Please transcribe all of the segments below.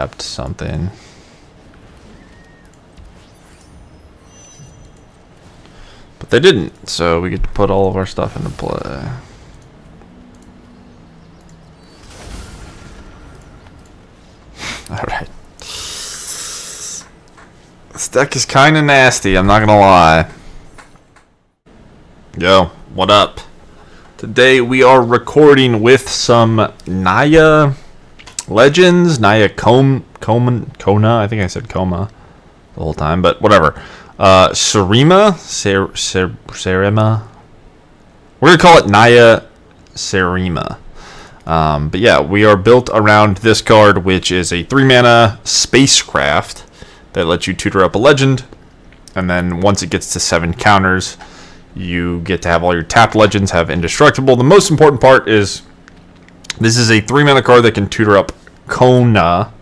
Tapped something. But they didn't, so we get to put all of our stuff into play. Alright. This deck is kind of nasty, I'm not gonna lie. Yo, what up? Today we are recording with some Naya Legends, Naya Kona, I think I said Coma the whole time, but whatever. Seriema, Seriema. We're gonna call it Naya Seriema. But yeah, we are built around this card, which is a 3-mana spacecraft that lets you tutor up a legend, and then once it gets to 7 counters, you get to have all your tapped legends have indestructible. The most important part is this is a 3-mana card that can tutor up Kona,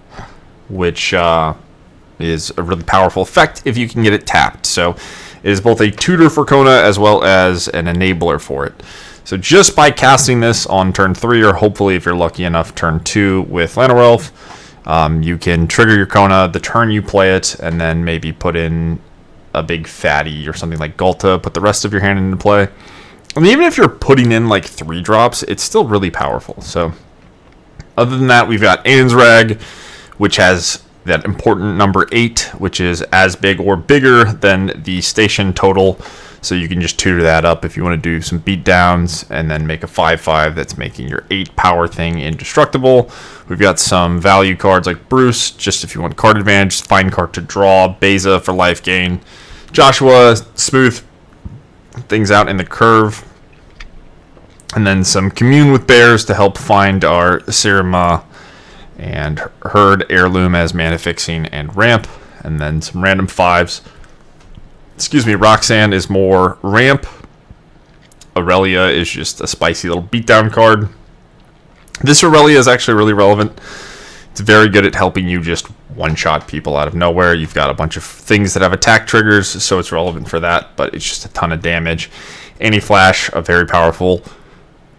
which is a really powerful effect if you can get it tapped. So it is both a tutor for Kona as well as an enabler for it. So just by casting this on turn 3, or hopefully if you're lucky enough turn 2 with Llanowar Elf, you can trigger your Kona the turn you play it, and then maybe put in a big fatty or something like Ghalta, put the rest of your hand into play. And even if you're putting in like 3 drops, it's still really powerful. So other than that, we've got Anzrag, which has that important number 8, which is as big or bigger than the station total. So you can just tutor that up if you want to do some beatdowns and then make a 5/5 that's making your 8 power thing indestructible. We've got some value cards like Bruse, just if you want card advantage, fine card to draw, Beza for life gain, Joshua, smooth things out in the curve, and then some Commune with bears to help find our Seriema, and Herd Heirloom as mana fixing and ramp, and then some random 5s. Excuse me, Roxanne is more ramp. Aurelia is just a spicy little beatdown card. This Aurelia is actually really relevant. It's very good at helping you just one-shot people out of nowhere. You've got a bunch of things that have attack triggers, so it's relevant for that, but it's just a ton of damage. Anti-Flash, a very powerful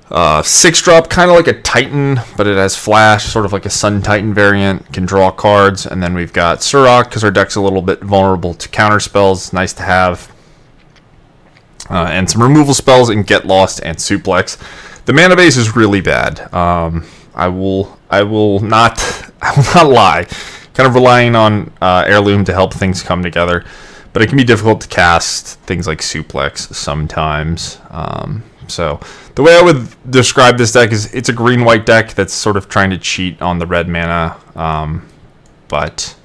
6-drop, kind of like a Titan, but it has Flash, sort of like a Sun Titan variant, can draw cards. And then we've got Surrak, because our deck's a little bit vulnerable to counter spells, nice to have. And some removal spells in Get Lost and Suplex. The mana base is really bad. I will not lie. Kind of relying on Heirloom to help things come together, but it can be difficult to cast things like Suplex sometimes. So the way I would describe this deck is it's a green-white deck that's sort of trying to cheat on the red mana, but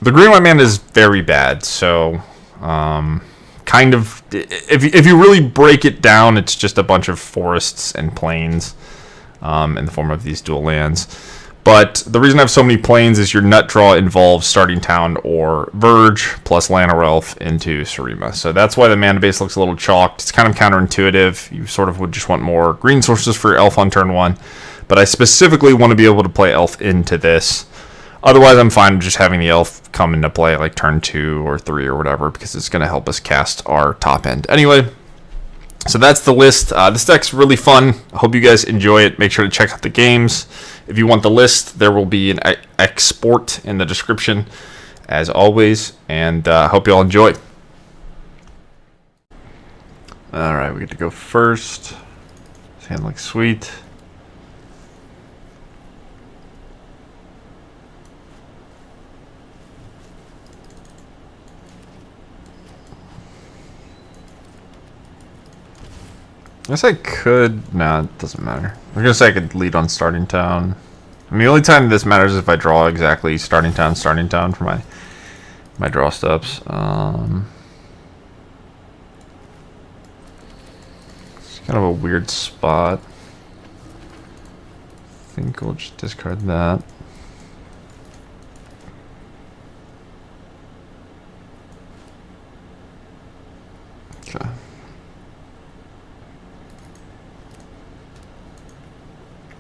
the green-white mana is very bad. So kind of, if you really break it down, it's just a bunch of forests and plains in the form of these dual lands. But the reason I have so many plains is your nut draw involves starting town or Verge plus Llanowar Elf into Seriema. So that's why the mana base looks a little chalked. It's kind of counterintuitive. You sort of would just want more green sources for your Elf on turn 1. But I specifically want to be able to play Elf into this. Otherwise, I'm fine just having the Elf come into play like turn 2 or 3 or whatever, because it's going to help us cast our top end. Anyway, so that's the list. This deck's really fun. I hope you guys enjoy it. Make sure to check out the games. If you want the list, there will be an export in the description, as always. And I hope you all enjoy. Alright, we get to go first. This hand looks sweet. I guess I could. Nah, it doesn't matter. I guess I could lead on starting town. I mean, the only time this matters is if I draw exactly starting town for my draw steps. It's kind of a weird spot. I think we'll just discard that. Okay.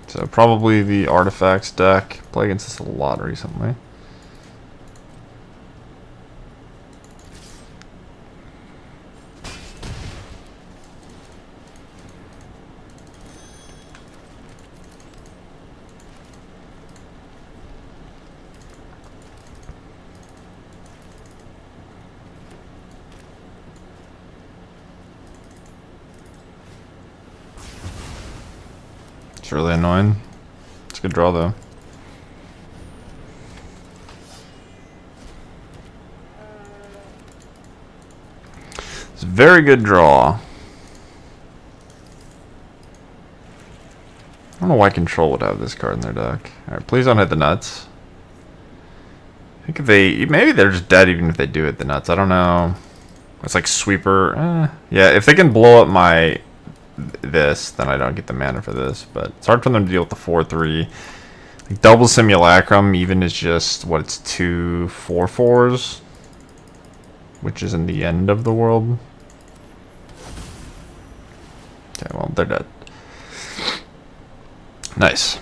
So probably the artifacts deck. Play against this a lot recently. It's really annoying. It's a good draw though. It's a very good draw. I don't know why Control would have this card in their deck. Alright, please don't hit the nuts. I think if they... maybe they're just dead even if they do hit the nuts. I don't know. It's like Sweeper. Yeah, if they can blow up my... this, then I don't get the mana for this. But it's hard for them to deal with the 4-3. Like double Simulacrum even is just... what, it's 2 4/4s? Which is in the end of the world. Okay, well, they're dead. Nice.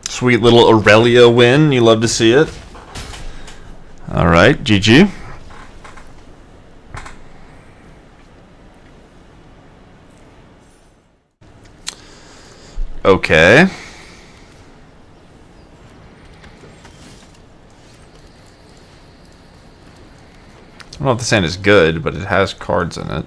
Sweet little Aurelia win. You love to see it. All right, GG. Okay. I don't know if this hand is good, but it has cards in it.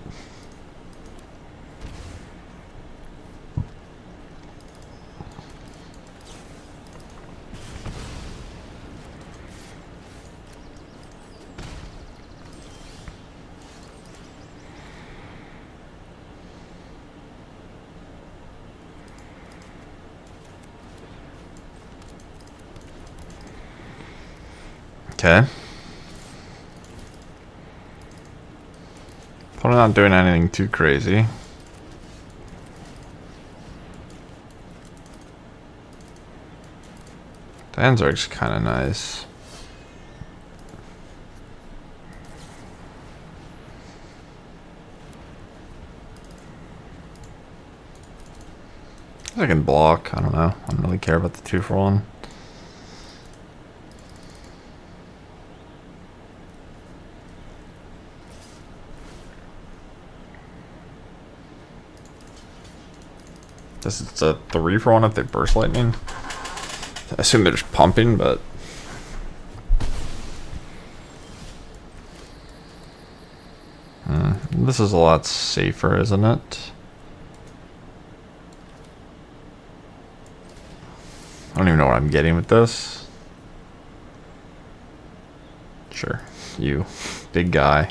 Okay. Probably not doing anything too crazy. The Anzrag's kind of nice. I can block. I don't know. I don't really care about the 2-for-1. This is a 3-for-1 if they burst lightning. I assume they're just pumping, but this is a lot safer, isn't it? I don't even know what I'm getting with this. Sure, you big guy.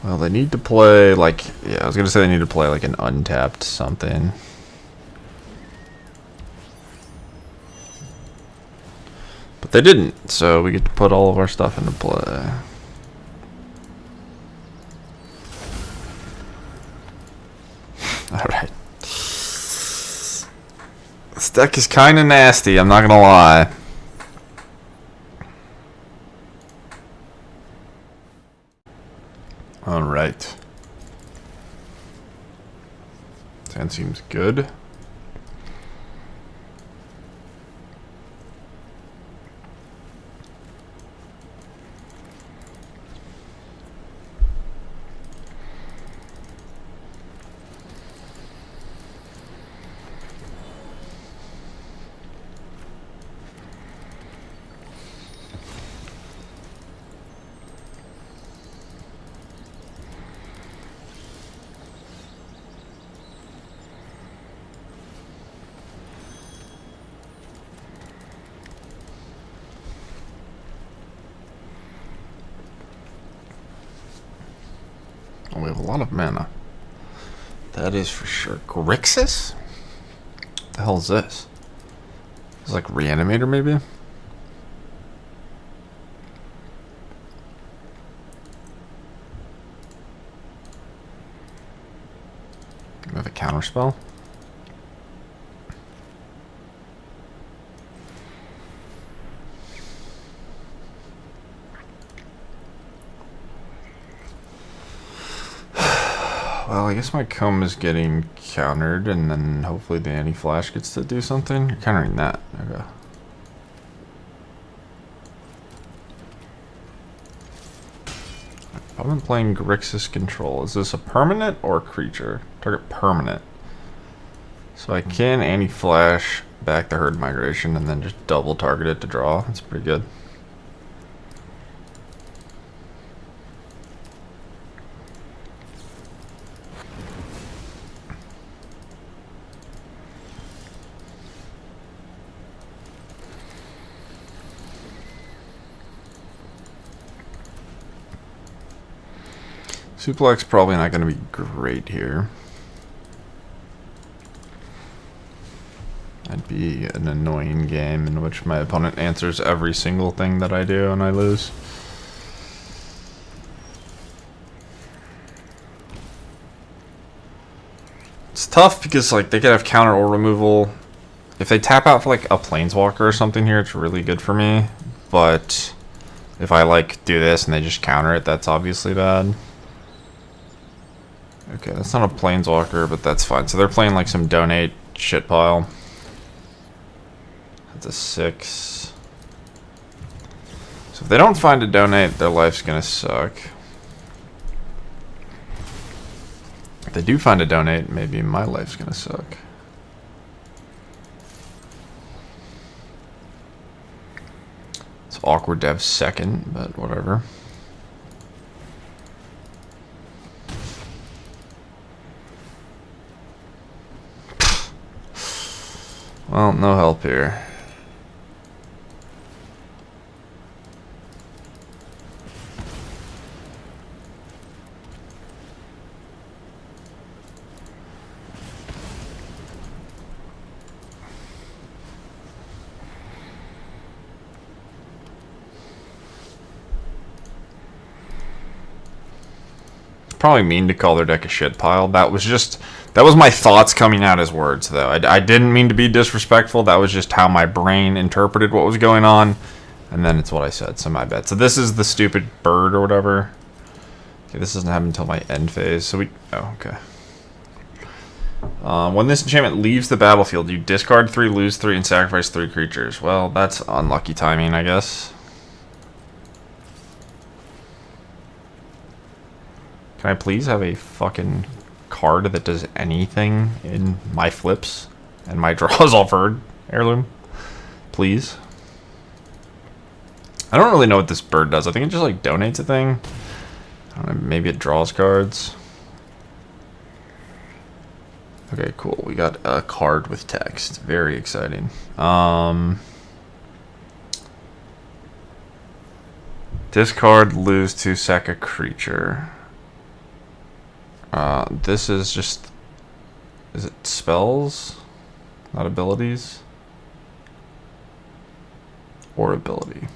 Well, they need to play, like... yeah, I was going to say they need to play, like, an untapped something. But they didn't, so we get to put all of our stuff into play. Alright. This deck is kind of nasty, I'm not going to lie. Alright. That seems good. We have a lot of mana. That is for sure. Grixis? What the hell is this? It's like Reanimator, maybe? We have a counterspell. Well, I guess my comb is getting countered, and then hopefully the anti-flash gets to do something. You're countering that. Okay. I've been playing Grixis Control. Is this a permanent or a creature? Target permanent. So I can anti-flash back the herd migration and then just double target it to draw. That's pretty good. Suplex probably not going to be great here. That'd be an annoying game in which my opponent answers every single thing that I do and I lose. It's tough because like they could have counter or removal. If they tap out for like a planeswalker or something here, it's really good for me. But if I like do this and they just counter it, that's obviously bad. Okay, that's not a planeswalker, but that's fine. So they're playing like some donate shit pile. That's a 6. So if they don't find a donate, their life's gonna suck. If they do find a donate, maybe my life's gonna suck. It's awkward to have second, but whatever. Well, no help here. Probably mean to call their deck a shit pile. That was my thoughts coming out as words, though. I didn't mean to be disrespectful. That was just how my brain interpreted what was going on, and then it's what I said. So my bad. So this is the stupid bird or whatever. Okay, this doesn't happen until my end phase. So okay. When this enchantment leaves the battlefield, you discard 3, lose 3, and sacrifice 3 creatures. Well, that's unlucky timing, I guess. Can I please have a fucking card that does anything in my flips and my draws off Herd Heirloom? Please. I don't really know what this bird does. I think it just like donates a thing. I don't know, maybe it draws cards. Okay, cool. We got a card with text. Very exciting. Discard, lose 2, sack a creature. This is just... Is it spells? Not abilities? Or ability?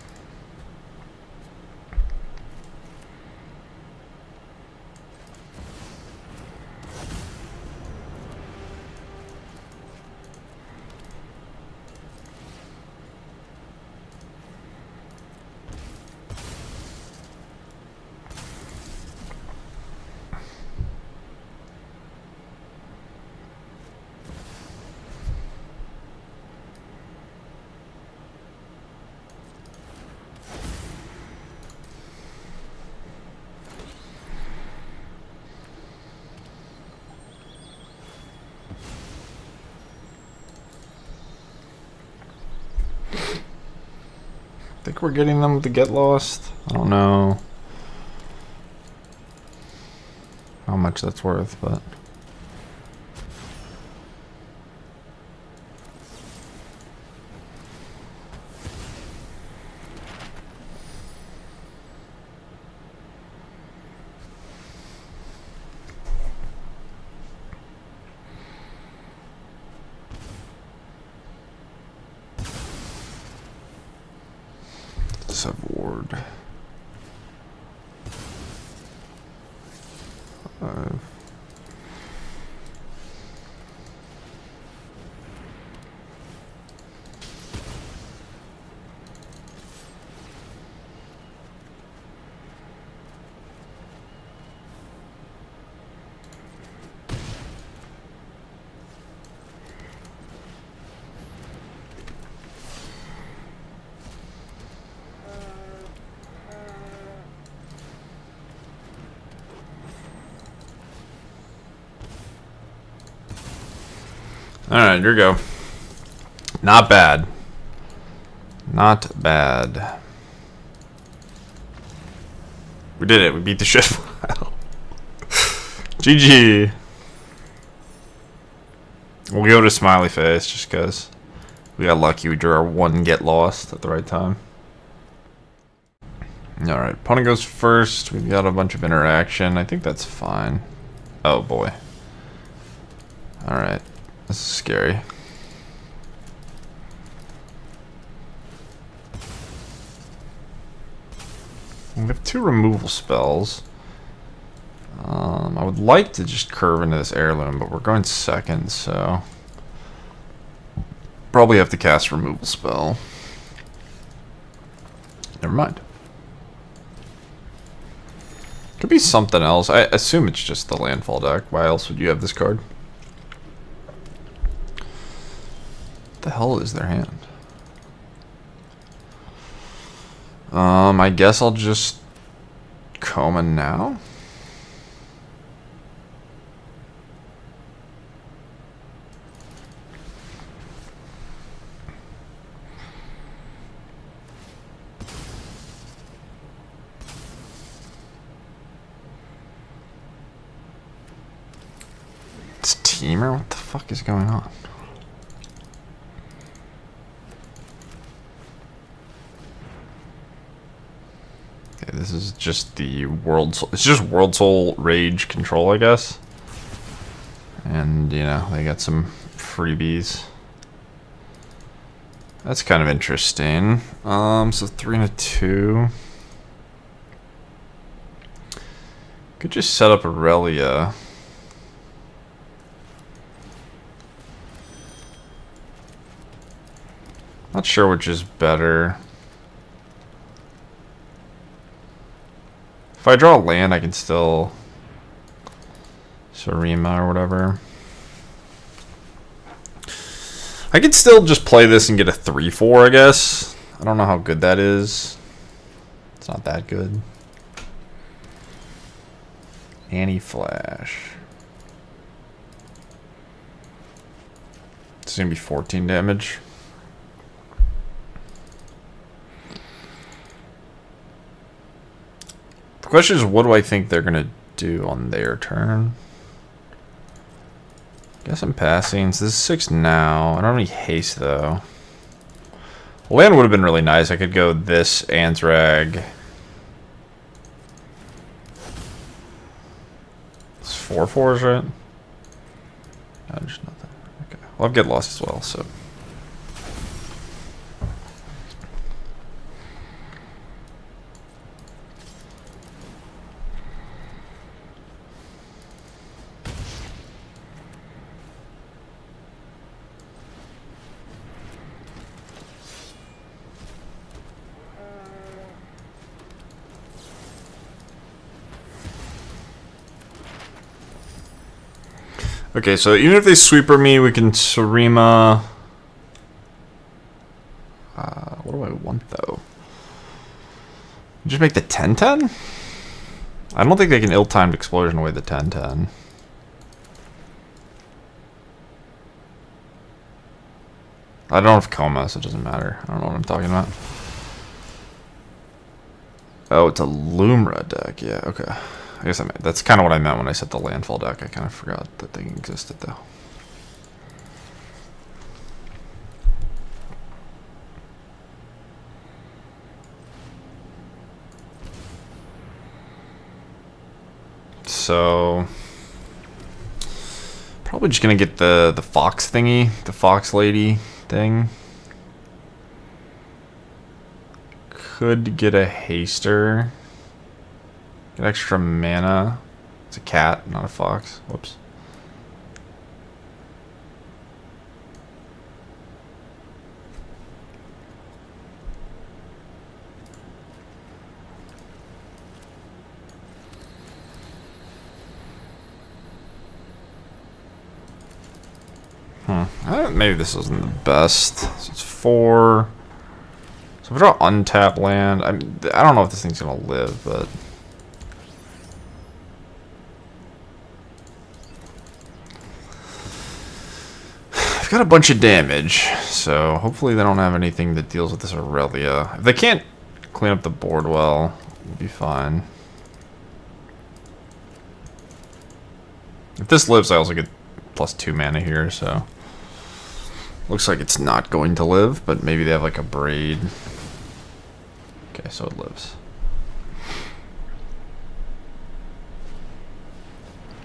I think we're getting them to get lost. I don't know how much that's worth, but... Ward. 5. Alright, here we go. Not bad. Not bad. We did it. We beat the shit file. GG. We'll go to smiley face just because we got lucky. We drew our one get lost at the right time. Alright, opponent goes first. We've got a bunch of interaction. I think that's fine. Oh boy. Alright. This is scary. We have 2 removal spells. I would like to just curve into this heirloom, but we're going second, so probably have to cast removal spell. Never mind. Could be something else. I assume it's just the landfall deck. Why else would you have this card? What the hell is their hand? I guess I'll just Commune now. It's Teamer? What the fuck is going on? This is just the World Soul. It's just World Soul Rage control, I guess. And, you know, they got some freebies. That's kind of interesting. So 3 and a 2. Could just set up Aurelia. Not sure which is better. If I draw a land, I can still Seriema or whatever. I could still just play this and get a 3/4, I guess. I don't know how good that is. It's not that good. Anti-flash. It's gonna be 14 damage. The question is, what do I think they're gonna do on their turn? Guess I'm passing. So this is 6 now. I don't have any haste though. Land would have been really nice. I could go this Anzrag. It's 4/4s, right? No, just nothing. Okay. Well, I've get lost as well, so. Okay, so even if they sweeper me, we can Seriema. What do I want though? Just make the 10/10? I don't think they can ill-timed explosion away the 10/10. I don't have Coma, so it doesn't matter. I don't know what I'm talking about. Oh, it's a Lumra deck. Yeah, okay. I guess that's kind of what I meant when I said the landfall deck. I kind of forgot that thing existed, though. So probably just gonna get the fox thingy, the fox lady thing. Could get a haster. Get extra mana. It's a cat, not a fox. Whoops. Maybe this isn't the best. So it's 4. So if I draw untap land, I don't know if this thing's gonna live, but I've got a bunch of damage, so hopefully they don't have anything that deals with this Aurelia. If they can't clean up the board well, we'll be fine. If this lives, I also get +2 mana here, so... Looks like it's not going to live, but maybe they have like a braid. Okay, so it lives.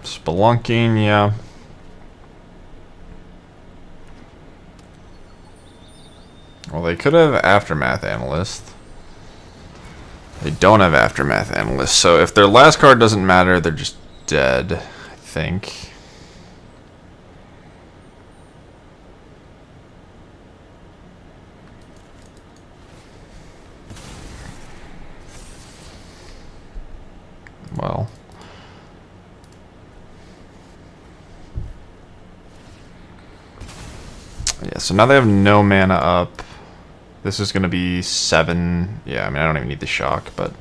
Spelunking, yeah. Well, they could have Aftermath Analyst. They don't have Aftermath Analyst, so if their last card doesn't matter, they're just dead, I think. Well. Yeah, so now they have no mana up. This is going to be 7. Yeah, I mean, I don't even need the shock, but...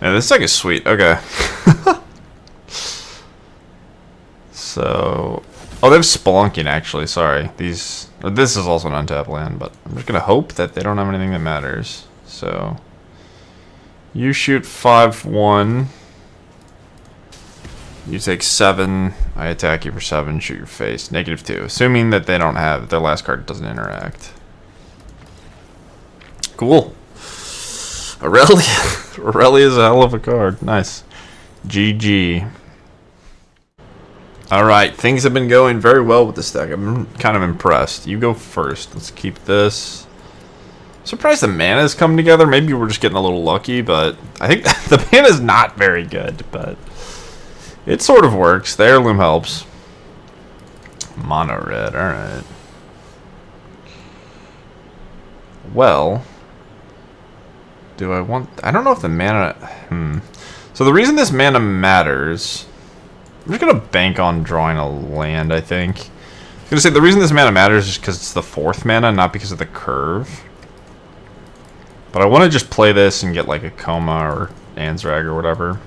Yeah, this deck is sweet. Okay. So... Oh, they have Spelunking, actually. Sorry. This is also an untapped land, but I'm just going to hope that they don't have anything that matters. So... You shoot 5-1. You take 7. I attack you for 7. Shoot your face. -2. Assuming that they don't have... Their last card doesn't interact. Cool. Aurelia. Aurelia is a hell of a card. Nice. GG. Alright. Things have been going very well with this deck. I'm kind of impressed. You go first. Let's keep this. Surprised the mana's come together. Maybe we're just getting a little lucky, but I think the mana's not very good, but it sort of works. The heirloom helps. Mono red, alright. Well, do I want... I don't know if the mana... So the reason this mana matters... I'm just going to bank on drawing a land, I think. I was going to say, the reason this mana matters is because it's the 4th mana, not because of the curve. But I want to just play this and get like a Coma or Anzrag or whatever.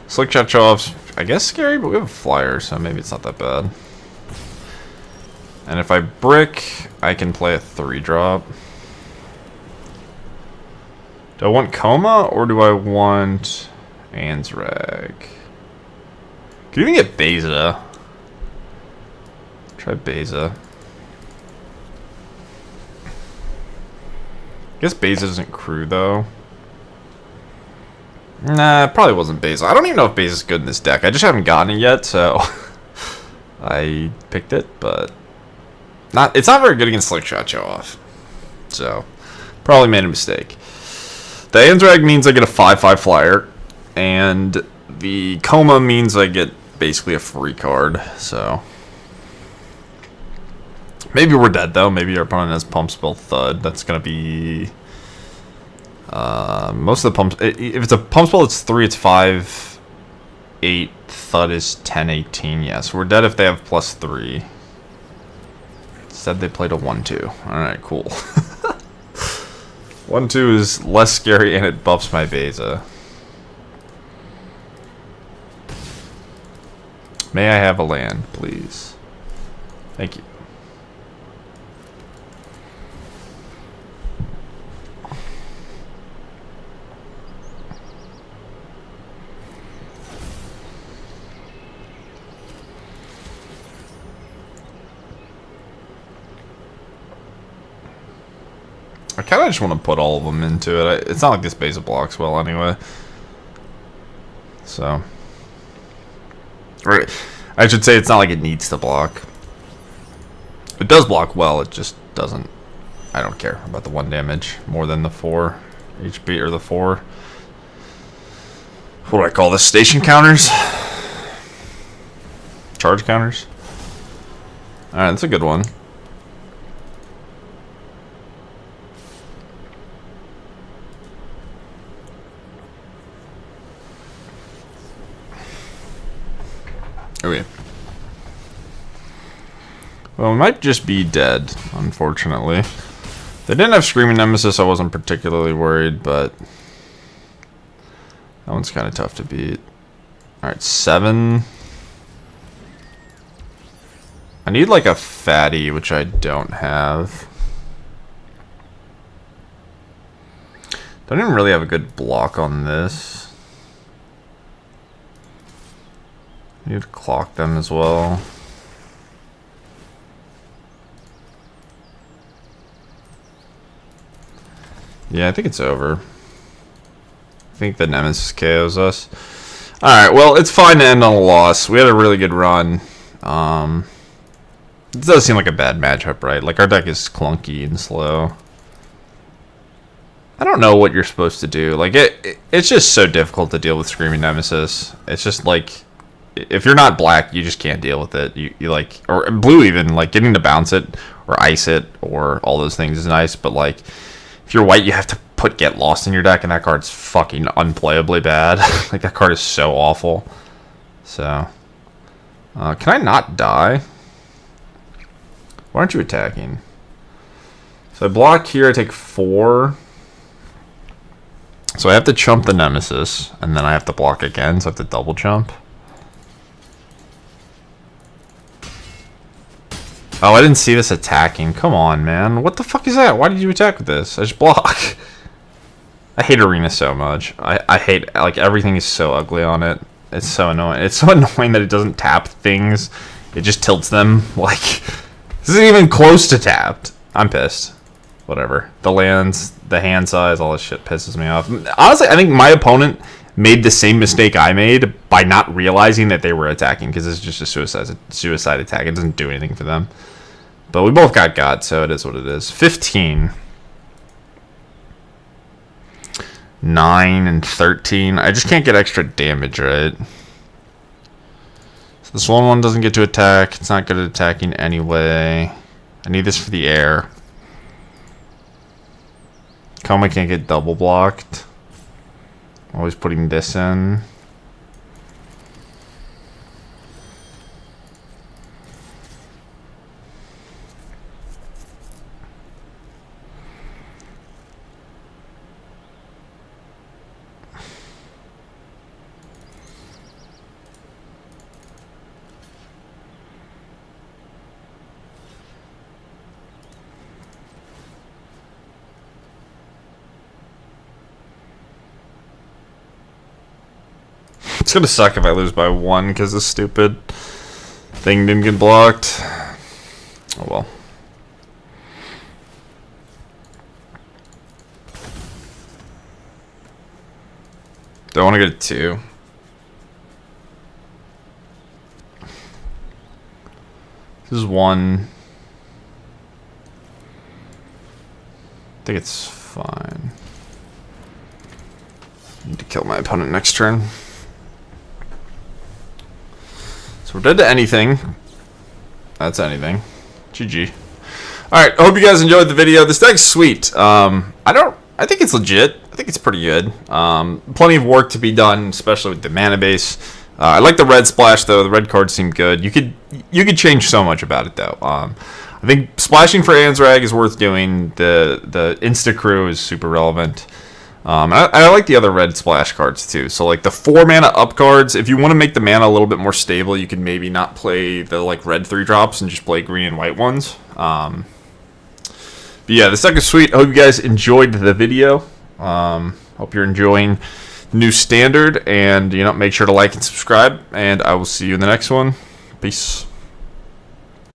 Slickshot Show-Off's, I guess, scary, but we have a flyer, so maybe it's not that bad. And if I brick, I can play a 3-drop. Do I want Coma or do I want Anzrag? Could even get Beza. Try Beza. I guess Beza isn't crew, though. Nah, it probably wasn't Beza. I don't even know if Beza's good in this deck. I just haven't gotten it yet, so... I picked it, but... It's not very good against Slickshot Show-Off. So, probably made a mistake. The Anzrag means I get a 5/5 flyer, and the Coma means I get basically a free card, so... Maybe we're dead, though. Maybe our opponent has Pump Spell Thud. That's going to be... most of the pumps... If it's a Pump Spell, it's 3, it's 5, 8. Thud is 10, 18. Yeah, so we're dead if they have +3. Instead, they played a 1/2. Alright, cool. 1/2 is less scary, and it buffs my Beza. May I have a land, please? Thank you. I kind of just want to put all of them into it. It's not like this Beza blocks well anyway. So. Or, I should say it's not like it needs to block. It does block well, it just doesn't... I don't care about the 1 damage more than the 4 HP, or the 4... What do I call this? Station counters? Charge counters? Alright, that's a good one. Okay. Well, we might just be dead, unfortunately. They didn't have Screaming Nemesis, I wasn't particularly worried, but that one's kind of tough to beat. Alright, 7. I need like a fatty, which I don't have. Don't even really have a good block on this. I need to clock them as well. Yeah, I think it's over. I think the Nemesis KOs us. Alright, well, it's fine to end on a loss. We had a really good run. It does seem like a bad matchup, right? Like, our deck is clunky and slow. I don't know what you're supposed to do. Like, it's just so difficult to deal with Screaming Nemesis. It's just like, if you're not black, you just can't deal with it. You like, or blue even, like, getting to bounce it or ice it or all those things is nice, but like, if you're white, you have to put Get Lost in your deck, and that card's fucking unplayably bad. Like, that card is so awful. So, can I not die? Why aren't you attacking? So I block here, I take 4. So I have to chump the Nemesis, and then I have to block again, so I have to double chump. Oh, I didn't see this attacking. Come on, man. What the fuck is that? Why did you attack with this? I just block. I hate Arena so much. I hate, like, everything is so ugly on it. It's so annoying. It's so annoying that it doesn't tap things. It just tilts them. Like, this isn't even close to tapped. I'm pissed. Whatever. The lands, the hand size, all this shit pisses me off. Honestly, I think my opponent made the same mistake I made by not realizing that they were attacking, because it's just a suicide attack. It doesn't do anything for them. But we both got God, so it is what it is. 15. 9 and 13. I just can't get extra damage, right? So this one doesn't get to attack. It's not good at attacking anyway. I need this for the air. Koma can't get double blocked. Always putting this in. It's gonna suck if I lose by 1 because this stupid thing didn't get blocked. Oh well. Do I want to get a 2? This is 1. I think it's fine. Need to kill my opponent next turn. So we're dead to anything. That's anything. GG. Alright, I hope you guys enjoyed the video. This deck's sweet. I think it's legit. I think it's pretty good. Plenty of work to be done, especially with the mana base. I like the red splash though. The red cards seem good. You could change so much about it though. I think splashing for Anzrag is worth doing. The Insta Crew is super relevant. I like the other red splash cards too. So like the 4 mana up cards, if you want to make the mana a little bit more stable, you can maybe not play the like red 3-drops and just play green and white ones. But yeah, this deck is sweet. I hope you guys enjoyed the video. Hope you're enjoying the new standard, and make sure to like and subscribe, and I will see you in the next one. Peace.